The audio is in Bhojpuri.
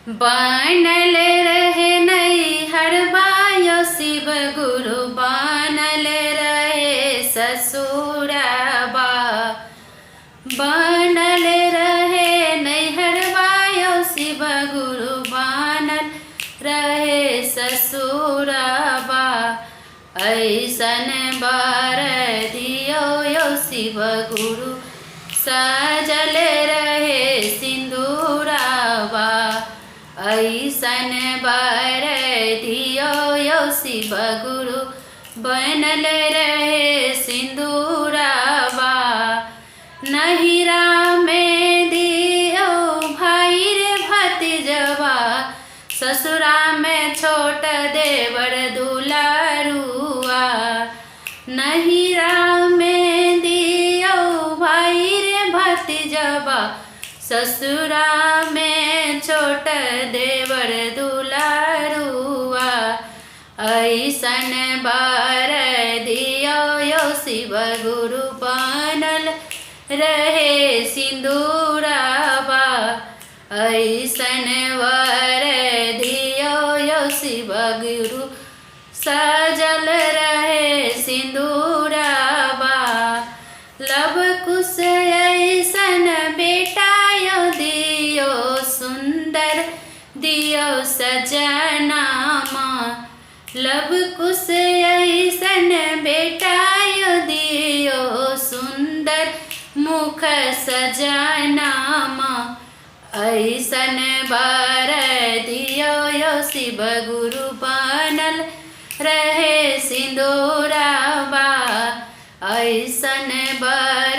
बनल रहे नैहर बायो शिव गुरु, बनल रहे ससुरबा। बनल रहे नैहर बायो शिव गुरु, बनल रहे ससुरबा। ऐसन बर दियो यो शिव गुरु, सजल रहे सिंदूरबा। ऐसन बर दियो यो शिव गुरु, बनल रहे सिंदूरबा। नहिरा में दियो भाई रे भतीजवा, ससुरा में छोट देवर दुलारुआ। नहिरा में दियो भाई रे भतीजवा, ससुरा में छोट देवर दुलारुआ। ऐसन बर दियो यो शिव गुरु, बनल रहे सिंदूरबा। ऐसन वर दियो यो शिव गुरु, सजल रहे सिंदूरबा। लब कुश ऐसन बेटा यो दियो, सुंदर दियो सजनामा। लब कुश ऐसन बेटा यो दियो, सुंदर मुख सजनामा। ऐसन बर दियो यो शिव गुरु, बनल रहे सिंदूरबा। ऐसन बर